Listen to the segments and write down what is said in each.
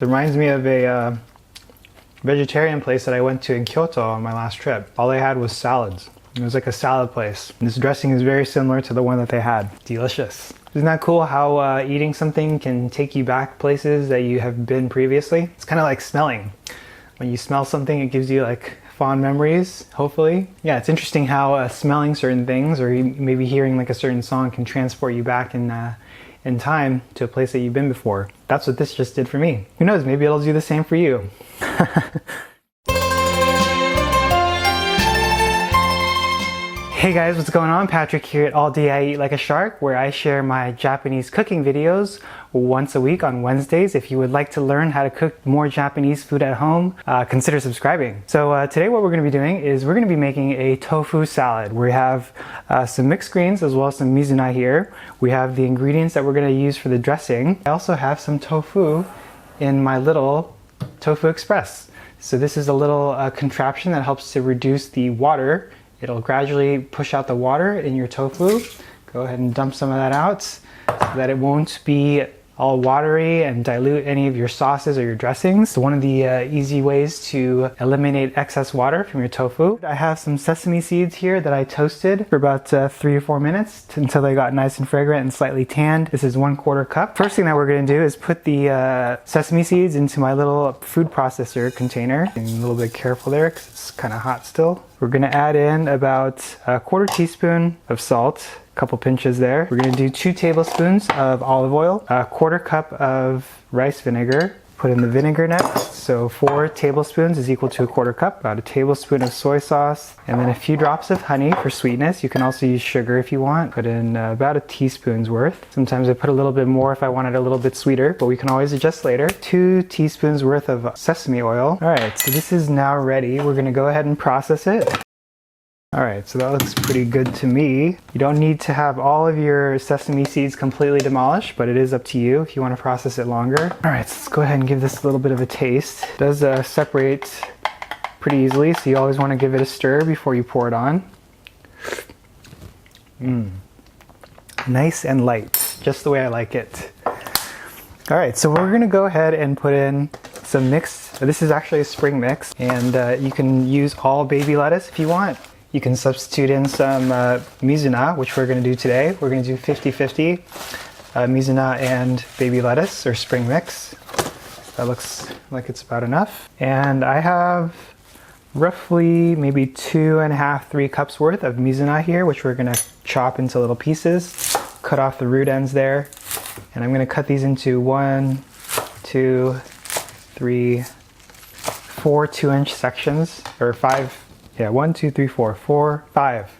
It reminds me of a vegetarian place that I went to in Kyoto on my last trip. All they had was salads. It was like a salad place. And this dressing is very similar to the one that they had. Delicious. Isn't that cool how eating something can take you back places that you have been previously? It's kind of like smelling. When you smell something, it gives you like fond memories, hopefully. Yeah, it's interesting how smelling certain things or maybe hearing like a certain song can transport you back in time to a place that you've been before. That's what this just did for me. Who knows, maybe it'll do the same for you. Hey guys, what's going on? Patrick here at All Day I Eat Like a Shark, where I share my Japanese cooking videos once a week on Wednesdays. If you would like to learn how to cook more Japanese food at home, consider subscribing. So today what we're going to be doing is we're going to be making a tofu salad. We have some mixed greens as well as some Mizuna here. We have the ingredients that we're going to use for the dressing. I also have some tofu in my little Tofu Express. So this is a little contraption that helps to reduce the water. It'll gradually push out the water in your tofu. Go ahead and dump some of that out so that it won't be all watery and dilute any of your sauces or your dressings. So one of the easy ways to eliminate excess water from your tofu. I have some sesame seeds here that I toasted for about 3 or 4 minutes until they got nice and fragrant and slightly tanned. This is 1/4 cup. First thing that we're going to do is put the sesame seeds into my little food processor container. Being a little bit careful there because it's kind of hot still. We're going to add in about 1/4 teaspoon of salt. Couple pinches there. We're going to do 2 tablespoons of olive oil, 1/4 cup of rice vinegar. Put in the vinegar next. So 4 tablespoons is equal to 1/4 cup. About 1 tablespoon of soy sauce, and then a few drops of honey for sweetness. You can also use sugar if you want. Put in about 1 teaspoon's worth. Sometimes I put a little bit more if I want it a little bit sweeter, but we can always adjust later. 2 teaspoons worth of sesame oil. All right, so this is now ready. We're going to go ahead and process it. Alright, so that looks pretty good to me. You don't need to have all of your sesame seeds completely demolished, but it is up to you if you want to process it longer. Alright, so let's go ahead and give this a little bit of a taste. It does separate pretty easily, so you always want to give it a stir before you pour it on. Nice and light, just the way I like it. Alright, so we're going to go ahead and put in some mix. This is actually a spring mix, and you can use all baby lettuce if you want. You can substitute in some Mizuna, which we're going to do today. We're going to do 50-50 Mizuna and baby lettuce or spring mix. That looks like it's about enough. And I have roughly maybe 2.5-3 cups worth of Mizuna here, which we're going to chop into little pieces. Cut off the root ends there. And I'm going to cut these into 1, 2, 3, 4 2-inch sections, or 5. Yeah, 1, 2, 3, 4, 4, 5.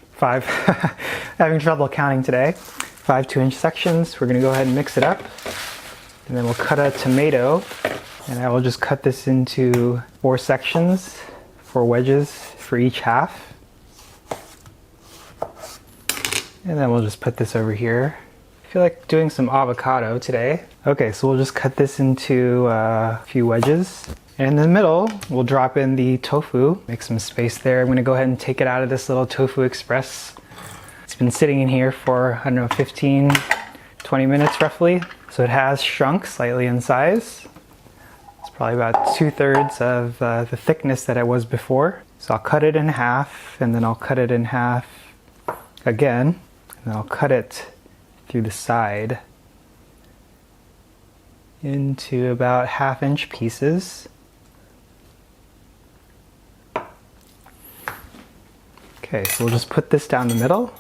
Having trouble counting today. 5 2-inch sections. We're going to go ahead and mix it up. And then we'll cut a tomato. And I will just cut this into 4 sections, 4 wedges for each half. And then we'll just put this over here. I feel like doing some avocado today. Okay, so we'll just cut this into a few wedges. And in the middle, we'll drop in the tofu, make some space there. I'm going to go ahead and take it out of this little Tofu Express. It's been sitting in here for, I don't know, 15, 20 minutes roughly. So it has shrunk slightly in size. It's probably about 2/3 of the thickness that it was before. So I'll cut it in half, and then I'll cut it in half again. And then I'll cut it through the side into about 1/2-inch pieces. Okay, so we'll just put this down the middle.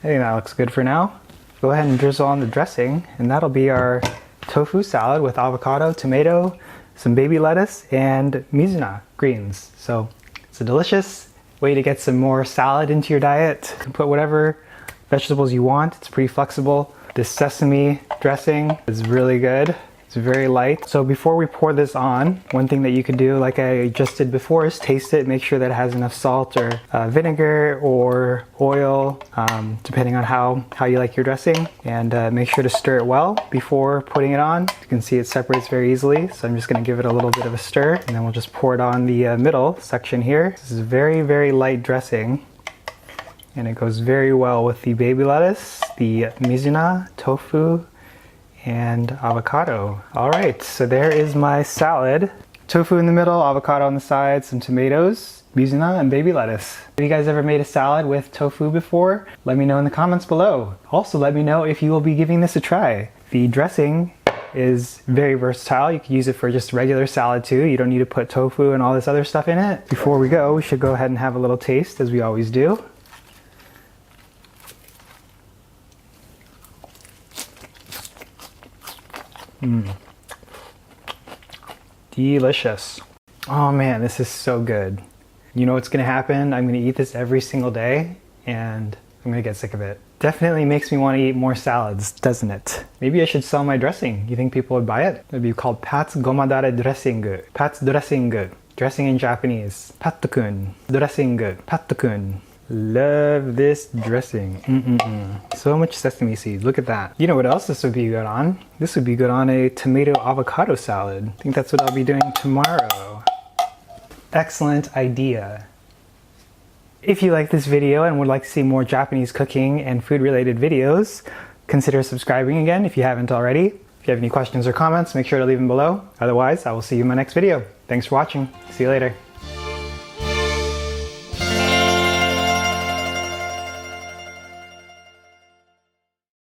I think that looks good for now. Go ahead and drizzle on the dressing, and that'll be our tofu salad with avocado, tomato, some baby lettuce, and Mizuna greens. So it's a delicious way to get some more salad into your diet. You can put whatever vegetables you want. It's pretty flexible. This sesame dressing is really good. It's very light. So before we pour this on, one thing that you could do, like I just did before, is taste it, make sure that it has enough salt or vinegar or oil, depending on how you like your dressing. And make sure to stir it well before putting it on. You can see it separates very easily, so I'm just going to give it a little bit of a stir, and then we'll just pour it on the middle section here. This is very, very light dressing, and it goes very well with the baby lettuce, the Mizuna, tofu, and avocado. All right, so there is my salad. Tofu in the middle, avocado on the side, some tomatoes, Mizuna, and baby lettuce. Have you guys ever made a salad with tofu before? Let me know in the comments below. Also, let me know if you will be giving this a try. The dressing is very versatile. You can use it for just regular salad too. You don't need to put tofu and all this other stuff in it. Before we go, we should go ahead and have a little taste, as we always do. Delicious. Oh man, this is so good. You know what's gonna happen? I'm gonna eat this every single day and I'm gonna get sick of it. Definitely makes me want to eat more salads, doesn't it? Maybe I should sell my dressing. You think people would buy it? It would be called Pat's Gomadare Dressing. Pat's Dressing. Dressing in Japanese. Pattokun. Dressing. Pattokun. Love this dressing. So much sesame seed. Look at that. You know what else this would be good on? This would be good on a tomato avocado salad. I think that's what I'll be doing tomorrow. Excellent idea. If you like this video and would like to see more Japanese cooking and food related videos, consider subscribing again if you haven't already. If you have any questions or comments, make sure to leave them below. Otherwise, I will see you in my next video. Thanks for watching. See you later.